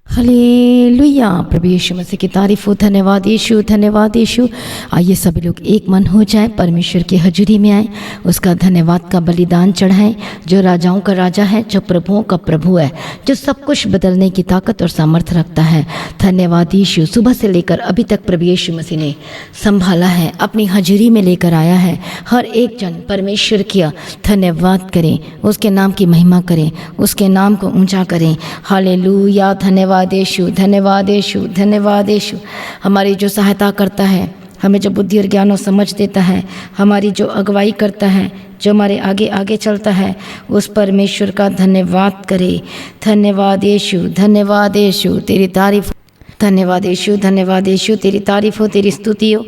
Hallelujah. प्रभु यीशु मसीह की तारीफ हो। धन्यवाद यीशु, धन्यवाद यीशु। आइए सभी लोग एक मन हो जाए, परमेश्वर की हजूरी में आए, उसका धन्यवाद का बलिदान चढ़ाएं। जो राजाओं का राजा है, जो प्रभुओं का प्रभु है, जो सब कुछ बदलने की ताकत और सामर्थ्य रखता है। धन्यवाद यीशु। सुबह से लेकर अभी तक प्रभु यीशु मसीह ने संभाला है, अपनी हजूरी में लेकर आया है। हर एक जन परमेश्वर किया धन्यवाद करें, उसके नाम की महिमा करें, उसके नाम को ऊंचा करें। हालेलुया। धन्यवाद यीशु, धन्यवाद यीशु, धन्यवाद यीशु। हमारी जो सहायता करता है, हमें जो बुद्धि और ज्ञान और समझ देता है, हमारी जो अगुवाई करता है, जो हमारे आगे आगे चलता है, उस परमेश्वर का धन्यवाद करें। धन्यवाद यीशु, धन्यवाद यीशु, तेरी तारीफ। धन्यवाद यीशु, धन्यवाद यीशु, तेरी तारीफ हो, तेरी स्तुति हो।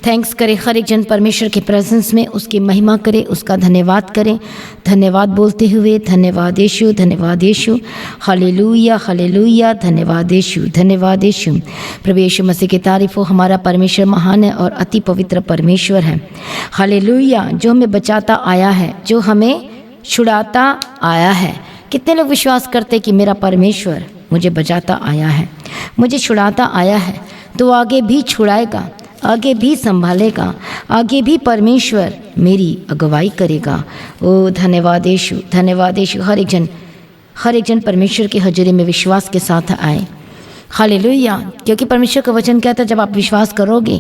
थैंक्स करें हर एक जन परमेश्वर के प्रेजेंस में, उसकी महिमा करें, उसका धन्यवाद करें। धन्यवाद बोलते हुए धन्यवाद यीशु, धन्यवाद यीशु। Hallelujah, hallelujah. धन्यवाद यीशु, धन्यवाद यीशु। प्रभु यीशु मसीह की तारीफ हो। हमारा परमेश्वर महान है और अति पवित्र परमेश्वर है। हालेलुया। जो हमें बचाता आया है, जो हमें छुड़ाता आया है। कितने लोग विश्वास करते कि मेरा परमेश्वर मुझे बचाता आया है, मुझे छुड़ाता आया है, तो आगे भी छुड़ाएगा, आगे भी संभालेगा, आगे भी परमेश्वर मेरी अगुवाई करेगा। ओ धन्यवाद यीशु, धन्यवाद यीशु। हर एक जन परमेश्वर की हजूरी में विश्वास के साथ आए। हालेलुया। क्योंकि परमेश्वर का वचन कहता है, जब आप विश्वास करोगे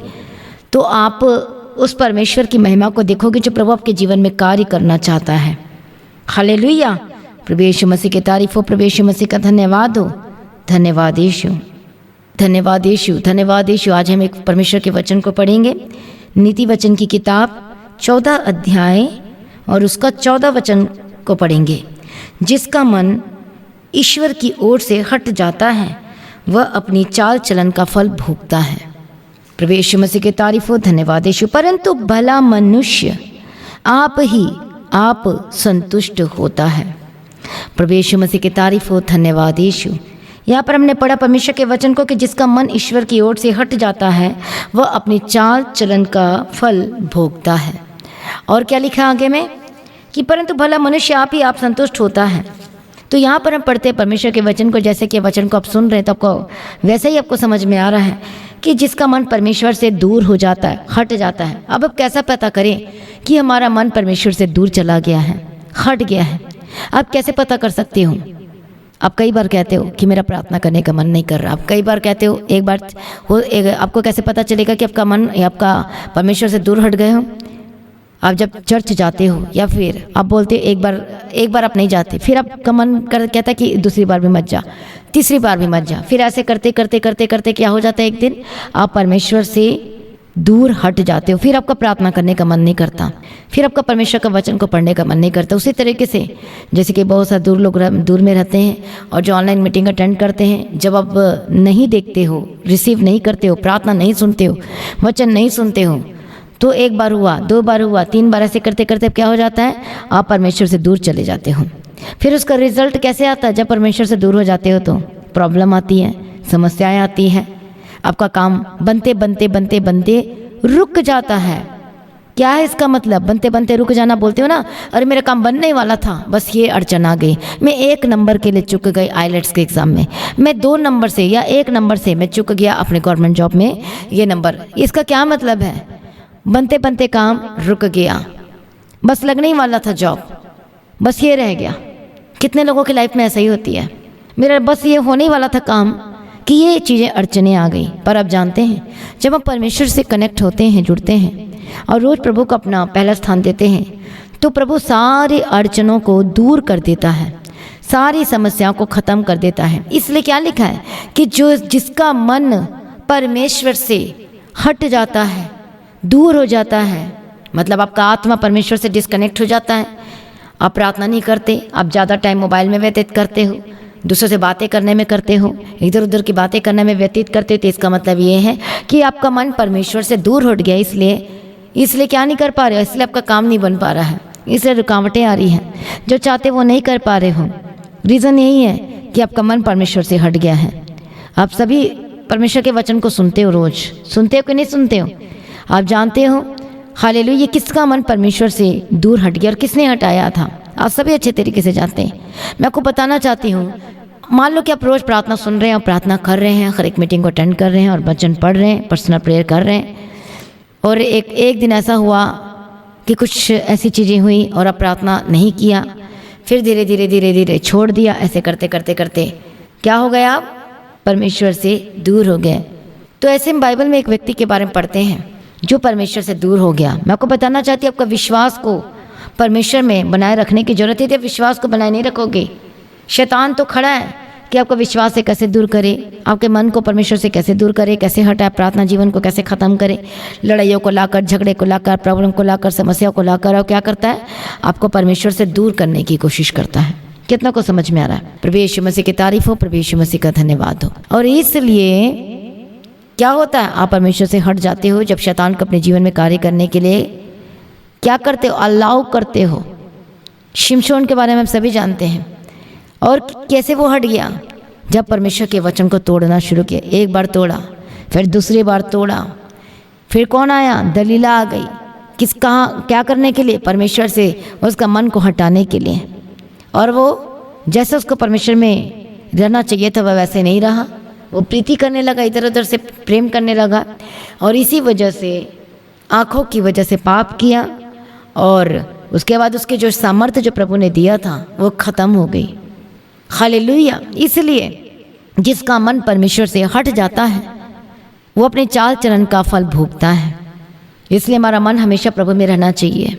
तो आप उस परमेश्वर की महिमा को देखोगे जो प्रभु आपके जीवन में कार्य करना चाहता है। हालेलुया। प्रभु यीशु मसीह की तारीफ हो, प्रभु यीशु मसीह का धन्यवाद हो। धन्यवाद यीशु, धन्यवाद यीशु, धन्यवाद यीशु। आज हम एक परमेश्वर के वचन को पढ़ेंगे। नीति वचन की किताब 14 अध्याय और उसका 14 वचन को पढ़ेंगे। जिसका मन ईश्वर की ओर से हट जाता है, वह अपनी चाल चलन का फल भोगता है। प्रभु यीशु मसीह की तारीफ हो। धन्यवाद यीशु। परंतु भला मनुष्य आप संतुष्ट होता है। प्रभु यीशु मसीह की तारीफ हो। धन्यवाद यीशु। यहाँ पर हमने पढ़ा परमेश्वर के वचन को कि जिसका मन ईश्वर की ओर से हट जाता है, वह अपनी चाल चलन का फल भोगता है। और क्या लिखा आगे में कि परंतु भला मनुष्य आप संतुष्ट होता है। तो यहाँ पर हम पढ़ते हैं परमेश्वर के वचन को, जैसे कि वचन को आप सुन रहे हैं तो आपको वैसे ही आपको समझ में आ रहा है कि जिसका मन परमेश्वर से दूर हो जाता है, हट जाता है। अब कैसा पता करें कि हमारा मन परमेश्वर से दूर चला गया है, हट गया है? आप कैसे पता कर सकते हो? आप कई बार कहते हो कि मेरा प्रार्थना करने का मन नहीं कर रहा। आप कई बार कहते हो, आपको कैसे पता चलेगा कि आपका मन या आपका परमेश्वर से दूर हट गए हो? आप जब चर्च जाते हो या फिर आप बोलते हो एक बार आप नहीं जाते, फिर आपका मन कहता है कि दूसरी बार भी मत जा, तीसरी बार भी मत जा। फिर ऐसे करते करते करते करते क्या हो जाता है, एक दिन आप परमेश्वर से दूर हट जाते हो। फिर आपका प्रार्थना करने का मन नहीं करता, फिर आपका परमेश्वर का वचन को पढ़ने का मन नहीं करता। उसी तरीके से जैसे कि बहुत सारे लोग दूर में रहते हैं और जो ऑनलाइन मीटिंग अटेंड करते हैं, जब आप नहीं देखते हो, रिसीव नहीं करते हो, प्रार्थना नहीं सुनते हो, वचन नहीं सुनते हो, तो एक बार हुआ, 2 बार हुआ, 3 बार ऐसे करते करते क्या हो जाता है, आप परमेश्वर से दूर चले जाते हो। फिर उसका रिजल्ट कैसे आता है? जब परमेश्वर से दूर हो जाते हो तो प्रॉब्लम आती है, समस्याएं आती हैं, आपका काम बनते बनते बनते बनते रुक जाता है। क्या है इसका मतलब? बनते बनते रुक जाना बोलते हो ना, अरे मेरा काम बनने वाला था, बस ये अड़चन आ गई, मैं 1 नंबर के लिए चुक गई आईलेट्स के एग्ज़ाम में, मैं 2 नंबर से या 1 नंबर से मैं चुक गया अपने गवर्नमेंट जॉब में ये नंबर। इसका क्या मतलब है? बनते बनते काम रुक गया, बस लगने ही वाला था जॉब, बस ये रह गया। कितने लोगों की लाइफ में ऐसा ही होती है, मेरा बस ये होने ही वाला था काम कि ये चीज़ें अड़चनें आ गई। पर आप जानते हैं, जब हम परमेश्वर से कनेक्ट होते हैं, जुड़ते हैं और रोज़ प्रभु को अपना पहला स्थान देते हैं, तो प्रभु सारे अड़चनों को दूर कर देता है, सारी समस्याओं को ख़त्म कर देता है। इसलिए क्या लिखा है कि जिसका मन परमेश्वर से हट जाता है, दूर हो जाता है, मतलब आपका आत्मा परमेश्वर से डिस्कनेक्ट हो जाता है। आप प्रार्थना नहीं करते, आप ज़्यादा टाइम मोबाइल में व्यतीत करते हो, दूसरों से बातें करने में करते हो, इधर उधर की बातें करने में व्यतीत करते हो, तो इसका मतलब ये है कि आपका मन परमेश्वर से दूर हट गया। इसलिए क्या नहीं कर पा रहे हो? इसलिए आपका काम नहीं बन पा रहा है, इसलिए रुकावटें आ रही हैं, जो चाहते वो नहीं कर पा रहे हो। रीज़न यही है कि आपका मन परमेश्वर से हट गया है। आप सभी परमेश्वर के वचन को सुनते हो, रोज़ सुनते हो कि नहीं सुनते हो? आप जानते हो हालेलुया, किसका मन परमेश्वर से दूर हट गया और किसने हटाया था? आप सभी अच्छे तरीके से जानते हैं। मैं आपको बताना चाहती हूँ, मान लो कि आप रोज़ प्रार्थना सुन रहे हैं और प्रार्थना कर रहे हैं, हर एक मीटिंग को अटेंड कर रहे हैं और वचन पढ़ रहे हैं, पर्सनल प्रेयर कर रहे हैं, और एक दिन ऐसा हुआ कि कुछ ऐसी चीज़ें हुई और आप प्रार्थना नहीं किया, फिर धीरे धीरे छोड़ दिया। ऐसे करते करते करते क्या हो गया? आप परमेश्वर से दूर हो गए। तो ऐसे में बाइबल में एक व्यक्ति के बारे में पढ़ते हैं जो परमेश्वर से दूर हो गया। मैं आपको बताना चाहती हूँ, आपका विश्वास को परमेश्वर में बनाए रखने की जरूरत है। यदि विश्वास को बनाए नहीं रखोगे, शैतान तो खड़ा है कि आपका विश्वास से कैसे दूर करे, आपके मन को परमेश्वर से कैसे दूर करे, कैसे हटाए, प्रार्थना जीवन को कैसे ख़त्म करे, लड़ाइयों को लाकर, झगड़े को लाकर, प्रॉब्लम को लाकर, समस्या को लाकर, और क्या करता है? आपको परमेश्वर से दूर करने की कोशिश करता है। कितना को समझ में आ रहा है? प्रभु यीशु मसीह की तारीफ हो, प्रभु यीशु मसीह का धन्यवाद हो। और इसलिए क्या होता है? आप परमेश्वर से हट जाते हो जब शैतान को अपने जीवन में कार्य करने के लिए क्या करते हो? अलाउ करते हो। शिमशोन के बारे में हम सभी जानते हैं, और कैसे वो हट गया? जब परमेश्वर के वचन को तोड़ना शुरू किया। एक बार तोड़ा, फिर दूसरी बार तोड़ा, फिर कौन आया? दलीला आ गई। क्या करने के लिए? परमेश्वर से उसका मन को हटाने के लिए। और वो जैसे उसको परमेश्वर में रहना चाहिए था वह वैसे नहीं रहा। वो प्रीति करने लगा, इधर उधर से प्रेम करने लगा, और इसी वजह से, आँखों की वजह से पाप किया, और उसके बाद उसके जो सामर्थ्य जो प्रभु ने दिया था वो ख़त्म हो गई। हालेलुया। इसलिए जिसका मन परमेश्वर से हट जाता है वो अपने चाल चलन का फल भोगता है। इसलिए हमारा मन हमेशा प्रभु में रहना चाहिए।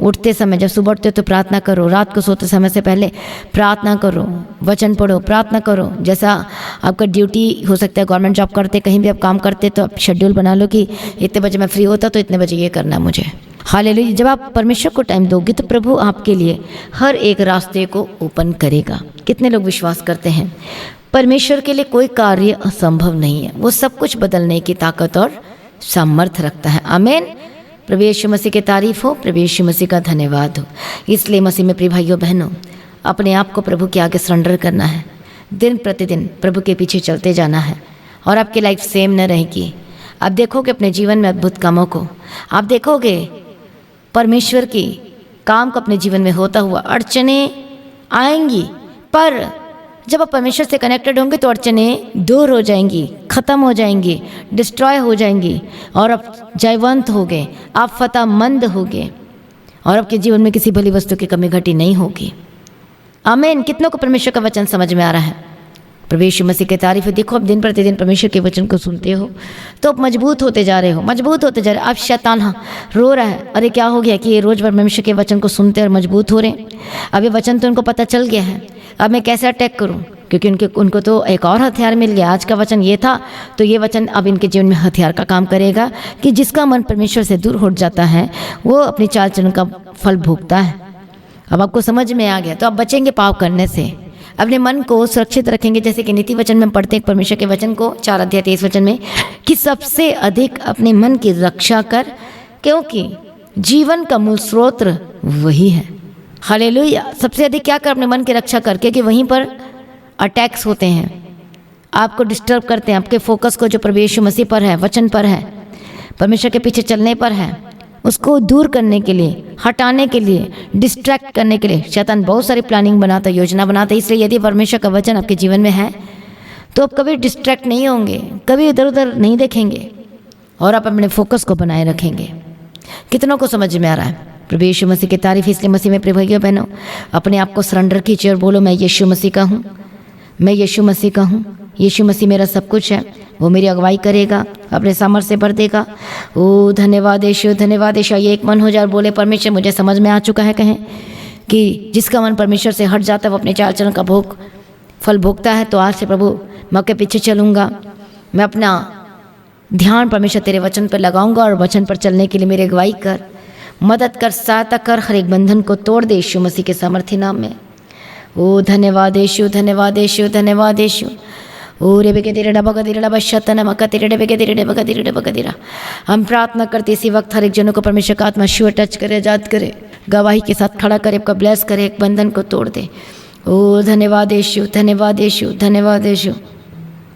उठते समय, जब सुबह उठते तो प्रार्थना करो, रात को सोते समय से पहले प्रार्थना करो, वचन पढ़ो, प्रार्थना करो। जैसा आपका ड्यूटी हो सकता है, गवर्नमेंट जॉब करते, कहीं भी आप काम करते, तो आप शेड्यूल बना लो कि इतने बजे मैं फ्री होता तो इतने बजे ये करना है मुझे। हालेलुया। जब आप परमेश्वर को टाइम दोगे तो प्रभु आपके लिए हर एक रास्ते को ओपन करेगा। कितने लोग विश्वास करते हैं? परमेश्वर के लिए कोई कार्य असंभव नहीं है। वो सब कुछ बदलने की ताकत और सामर्थ्य रखता है। आमीन। प्रभु यीशु मसीह की तारीफ हो, प्रभु यीशु मसीह का धन्यवाद हो। इसलिए मसीह में प्रिय भाइयों बहनों, अपने आप को प्रभु के आगे सरेंडर करना है। दिन प्रतिदिन प्रभु के पीछे चलते जाना है, और आपकी लाइफ सेम न रहेगी। आप देखोगे अपने जीवन में अद्भुत कामों को, आप देखोगे परमेश्वर की काम को अपने जीवन में होता हुआ। अड़चने आएंगी, पर जब आप परमेश्वर से कनेक्टेड होंगे तो अड़चने दूर हो जाएंगी, ख़त्म हो जाएंगी, डिस्ट्रॉय हो जाएंगी, और आप जयवंत होगे, आप फतेहमंद होगे, और आपके जीवन में किसी भली वस्तु की कमी घटी नहीं होगी। आमीन। कितनों को परमेश्वर का वचन समझ में आ रहा है? प्रभु यीशु मसीह की तारीफ है। देखो, आप दिन प्रतिदिन परमेश्वर के वचन को सुनते हो तो आप मजबूत होते जा रहे हो, मजबूत होते जा रहे हो। अब शैतान रो रहा है, अरे क्या हो गया कि ये रोज़ परमेश्वर के वचन को सुनते और मजबूत हो रहे हैं। अब ये वचन तो उनको पता चल गया है, अब मैं कैसे अटैक करूं? क्योंकि उनको तो एक और हथियार मिल गया। आज का वचन ये था, तो ये वचन अब इनके जीवन में हथियार का काम करेगा कि जिसका मन परमेश्वर से दूर हट जाता है वो अपनी चाल चलन का फल भोगता है। अब आपको समझ में आ गया, तो आप बचेंगे पाप करने से, अपने मन को सुरक्षित रखेंगे। जैसे कि नीति वचन में पढ़ते हैं परमेश्वर के वचन को 4 अध्याय 23 वचन में, कि सबसे अधिक अपने मन की रक्षा कर, क्योंकि जीवन का मूल स्रोत वही है। हालेलुया। सबसे अधिक क्या कर? अपने मन की रक्षा कर, क्योंकि वहीं पर अटैक्स होते हैं, आपको डिस्टर्ब करते हैं। आपके फोकस को जो प्रभु यीशु मसीह पर है, वचन पर है, परमेश्वर के पीछे चलने पर है, उसको दूर करने के लिए, हटाने के लिए, डिस्ट्रैक्ट करने के लिए शैतान बहुत सारी प्लानिंग बनाता है, योजना बनाता है। इसलिए यदि परमेश्वर का वचन आपके जीवन में है तो आप कभी डिस्ट्रैक्ट नहीं होंगे, कभी इधर उधर नहीं देखेंगे, और आप अपने फोकस को बनाए रखेंगे। कितनों को समझ में आ रहा है? प्रभु यीशु मसीह की तारीफ। इसलिए मसीह में प्रिय भाइयों बहनों, अपने आप को सरेंडर कीजिए और बोलो, मैं यीशु मसीह का हूँ, मैं यीशु मसीह का हूँ, यीशु मसीह मेरा सब कुछ है, वो मेरी अगुवाई करेगा, अपने सामर्थ्य से भर देगा। ओ धन्यवाद यीशु, धन्यवाद यीशु। ये एक मन हो जाए, बोले परमेश्वर मुझे समझ में आ चुका है, कहें कि जिसका मन परमेश्वर से हट जाता है वो अपने चाल चलन का फल भोगता है। तो आज से प्रभु मैं आपके पीछे चलूँगा, मैं अपना ध्यान परमेश्वर तेरे वचन पर लगाऊंगा, और वचन पर चलने के लिए मेरी अगुवाई कर, मदद कर, सहायता कर, हर एक बंधन को तोड़ दे यीशु मसीह के सामर्थ्य नाम में। ओ धन्यवाद यीशु, धन्यवाद यीशु, धन्यवाद यीशु। ओ रे बेके तेरे डबा का तेरे डबा शतन मका तेरे डबे के तेरे डबा का तेरे डबा का तेरा। हम प्रार्थना करते इसी वक्त हर एक जनों को परमेश्वर का आत्मा शिव टच करे, आजाद करे, गवाही के साथ खड़ा करे, आपका ब्लेस करे, एक बंधन को तोड़ दे। ओ धन्यवाद यीशु, धन्यवाद यीशु, धन्यवाद यीशु।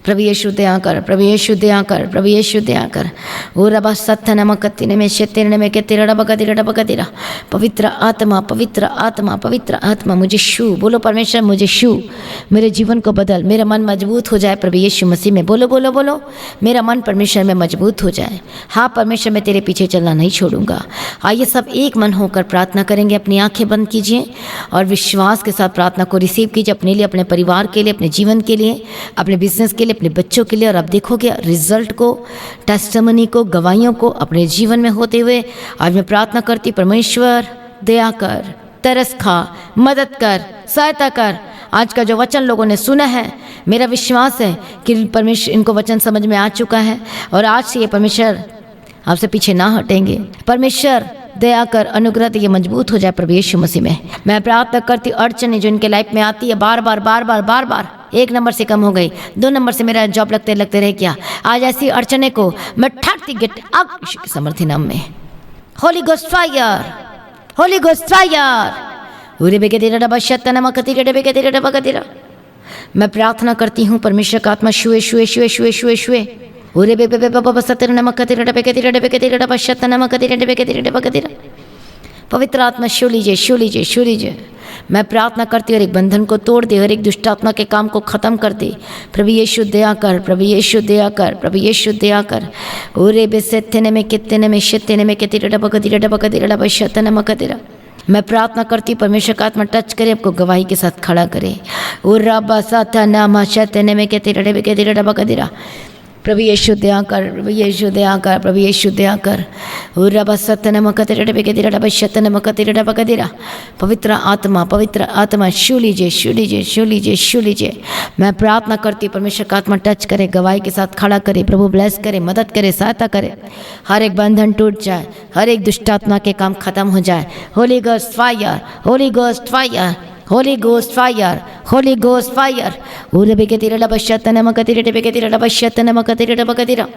प्रभु यीशु दया कर, प्रभु यीशु दया कर, प्रभु यीशु दया कर। ओ रबा सत्य नमकतिने में शेतिने में केतिरा डबकतिरा। पवित्र आत्मा, पवित्र आत्मा, पवित्र आत्मा मुझे छू। बोलो परमेश्वर मुझे छू, मेरे जीवन को बदल, मेरा मन मजबूत हो जाए प्रभु यीशु मसीह में। बोलो बोलो बोलो, मेरा मन परमेश्वर में मजबूत हो जाए। हाँ परमेश्वर, मैं तेरे पीछे चलना नहीं छोड़ूंगा। आइए सब एक मन होकर प्रार्थना करेंगे। अपनी आंखें बंद कीजिए और विश्वास के साथ प्रार्थना को रिसीव कीजिए, अपने लिए, अपने परिवार के लिए, अपने जीवन के लिए, अपने बिजनेस के लिए, अपने बच्चों के लिए। और अब देखोगे रिजल्ट को, टेस्टिमनी को, गवाहियों को अपने जीवन में होते हुए। आज मैं प्रार्थना करती, परमेश्वर दया कर, तरस खा, मदद कर, सहायता कर। आज का जो वचन लोगों ने सुना है, मेरा विश्वास है कि परमेश्वर इनको वचन समझ में आ चुका है और आज से ये परमेश्वर आपसे पीछे ना हटेंगे। परमेश्वर दया कर, अनुग्रह ये मजबूत हो जाए प्रभु यीशु मसीह में। मैं प्रार्थना करती हूँ अड़चने जो इनके लाइफ में आती है बार बार 1 नंबर से कम हो गई, 2 नंबर से मेरा जॉब लगते रह गया, आज ऐसी अड़चने को मैं ठाकती गेट अब यीशु के समर्थी नाम में। Holi ghost fire, Holi ghost fire. उरे बेके तेरा डबा शत्ता नमक तेरे बेके तेरा डबा तेरा। मैं प्रार्थना करती हूँ परमेश्वर का आत्मा छुए छुए छुए छुए छुए छुए। उरे बे बे बाबा सतर नमक तेरा डबे के तेरा डबा शत्ता नमक तेरे डबे के तेरा डबा तेरा। पवित्र आत्मा छू लीजिए, छू लीजिए, छू लीजिए। मैं प्रार्थना करती हूँ हर एक बंधन को तोड़ दे, हर एक दुष्ट आत्मा के काम को खत्म कर दे। प्रभु यीशु दया कर, प्रभु यीशु दया कर, प्रभु यीशु दया कर। ओरे बेसेने में कितने में शेतने में तेरा डबा डबा शत्ता नमक तेरा। मैं प्रार्थना करती परमेश्वर का आत्मा टच करे, आपको गवाही के साथ खड़ा करे। ओ रबा साथा नामा शतने में तेरा डबे के तेरा डबा तेरा। प्रभु यीशु दया कर, प्रभु यीशु दया कर, प्रभु यीशु दया कर। ओ रबा सत्य नमक तेरा डबे के तेरा डबा शत्ता नमक तेरा डबा तेरा। पवित्र आत्मा, पवित्र आत्मा छू लीजिए, छू लीजिए, छू लीजिए, छू लीजिए। मैं प्रार्थना करती परमेश्वर का आत्मा टच करे, गवाही के साथ खड़ा करे, प्रभु ब्लेस करे, मदद करे, सहायता करे। हर एक बंधन टूट जाए, हर एक दुष्ट आत्मा के काम खत्म हो जाए। Holi ghost fire, Holi ghost fire, Holi ghost fire, Holi ghost fire. उरे बेके तेरा डबा शत्ता नमक तेरे डबे के तेरा डबा शत्ता नमक तेरे डबा तेरा।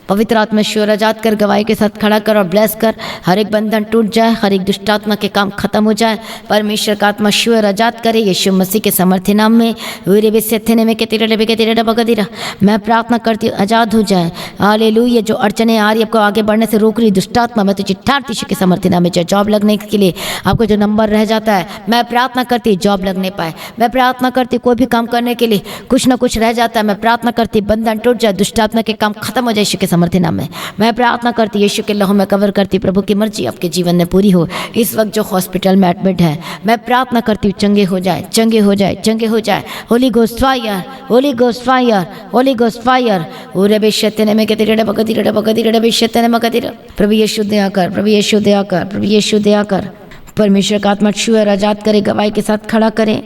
पवित्र आत्मा श्योर आजाद कर, गवाही के साथ खड़ा कर और ब्लेस कर। हर एक बंधन टूट जाए, हर एक दुष्ट आत्मा के काम खत्म हो जाए। परमेश्वर का आत्मा श्योर आजाद करे यीशु मसीह के समर्थी नाम में। वीरे बेसेने में के तेरे डबे के तेरे डबा तेरा। मैं प्रार्थना करती हूँ आजाद हो जाए। हालेलुया। जो अड़चने आ रही आपको आगे बढ़ने से रोक रही दुष्ट आत्मा, मैं तुझे ठाड़ती यीशु के समर्थी नाम में। चाहे जॉब लगने के लिए आपको जो नंबर रह जाता है, मैं प्रार्थना करती जॉब लगने पाए। मैं प्रार्थना करती कोई भी काम करने के लिए कुछ ना कुछ रह जाता है, मैं प्रार्थना करती बंधन टूट जाए, दुष्ट आत्मा के काम खत्म हो जाए यीशु के समर्थी नाम में। मैं प्रार्थना करती यीशु के लहू में कवर करती, प्रभु की मर्जी आपके जीवन में पूरी हो। इस वक्त जो हॉस्पिटल में एडमिट है, मैं प्रार्थना करती हूँ चंगे हो जाए, चंगे हो जाए, चंगे हो जाए। Holi ghost fire, Holi ghost fire, Holi ghost fire. ओरे बेशतने में के तेरे डबा तेरे डबा तेरे बेशतने में तेरा। प्रभु यीशु दया कर, प्रभु यीशु दया कर, प्रभु यीशु दया कर। परमेश्वर का आत्मा छुए, आजाद करे, गवाही के साथ खड़ा करे।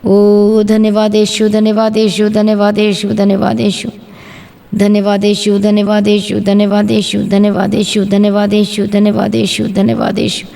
ओ धन्यवाद यीशु, धन्यवाद यीशु, धन्यवाद यीशु, धन्यवाद यीशु, धन्यवाद यीशु, धन्यवाद यीशु, धन्यवाद यीशु, धन्यवाद यीशु, धन्यवाद यीशु, धन्यवाद यीशु, धन्यवाद यीशु।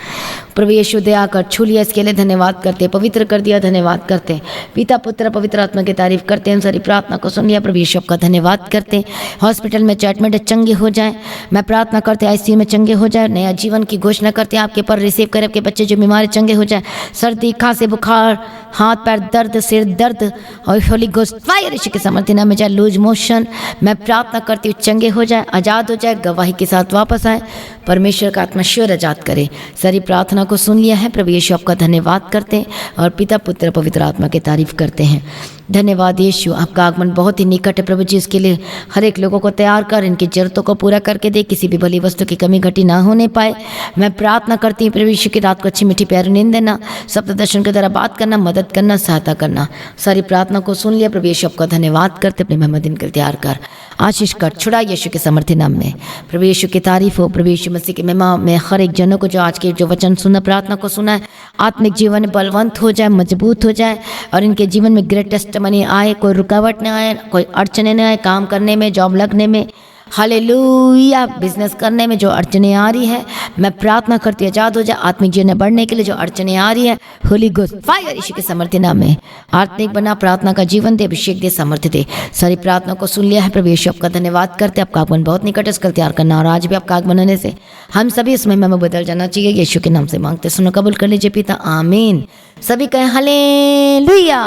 प्रभु यीशु दया कर, छू लिया इसके लिए धन्यवाद करते, पवित्र कर दिया धन्यवाद करते। पिता पुत्र पवित्र आत्मा की तारीफ करते हैं, सारी प्रार्थना को सुन लिया प्रभु यीशु का धन्यवाद करते। हॉस्पिटल में ट्रीटमेंट चंगे हो जाए, मैं प्रार्थना करते आईसीयू में चंगे हो जाए, नया जीवन की घोषणा करते हैं आपके पर रिसीव करें। आपके बच्चे जो बीमार चंगे हो जाए, सर्दी खांसी बुखार हाथ पैर दर्द सिर दर्द और होली गोस्ट फायर यीशु के समर्थी नाम में जाए। लूज मोशन मैं प्रार्थना करती हूँ चंगे हो जाए, आज़ाद हो जाए, गवाही के साथ वापस आए। परमेश्वर का आत्मा श्योर आजाद करे। सारी प्रार्थना को सुन लिया है प्रभु यीशु आपका धन्यवाद करते हैं और पिता पुत्र पवित्र आत्मा की तारीफ करते हैं। धन्यवाद यीशु, आपका आगमन बहुत ही निकट है प्रभु जी। इसके लिए हर एक लोगों को तैयार कर, इनकी जरूरतों को पूरा करके दे, किसी भी भली वस्तु की कमी घटी ना होने पाए। मैं प्रार्थना करती हूँ प्रभु यीशु की रात को अच्छी मीठी प्यारी नींद देना, सप्त दर्शन के द्वारा बात करना, मदद करना, सहायता करना। सारी प्रार्थना को सुन लिया प्रभु यीशु आपका धन्यवाद करते। अपने मेहमान दिन के लिए तैयार कर, आशीष कर, छुड़ा यीशु के समर्थी नाम में। प्रभु यीशु की तारीफ हो। प्रभु यीशु मसीह के महिमा में हर एक जनों को जो आज के जो वचन सुना, प्रार्थना को सुना है, आत्मिक जीवन में बलवंत हो जाए, मजबूत हो जाए और इनके जीवन में ग्रेट टेस्टिमनी आए, कोई रुकावट न आए, कोई अड़चने न आए, काम करने में, जॉब लगने में, हालेलुया, बिजनेस करने में जो अड़चने आ रही है, मैं प्रार्थना करती आजाद हो जाए। आत्मिक जीवन में बढ़ने के लिए जो अड़चने आ रही है, होली गोस्ट फायर यीशु के समर्थी नाम में आत्मिक बना, प्रार्थना का जीवन दे, अभिषेक दे, सामर्थ्य दे। सारी प्रार्थना को सुन लिया है प्रभु यीशु आपका धन्यवाद करते। आपका आगमन बहुत निकट है, इसका तैयार करना और आज भी आपका आगमन होने से हम सभी इस महिमा में बदल जाना चाहिए। यीशु के नाम से मांगते, सुनो, कबूल कर लीजिए पिता, आमीन। सभी कहें हालेलुया।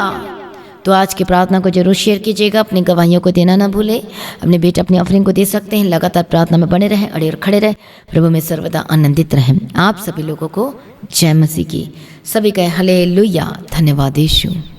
तो आज की प्रार्थना को जरूर शेयर कीजिएगा, अपनी गवाहियों को देना ना भूलें। अपने बेटे अपनी ऑफरिंग को दे सकते हैं। लगातार प्रार्थना में बने रहें, अड़े और खड़े रहें, प्रभु में सर्वदा आनंदित रहें। आप सभी लोगों को जय मसीह की। सभी कहे हालेलुया, धन्यवाद यीशु।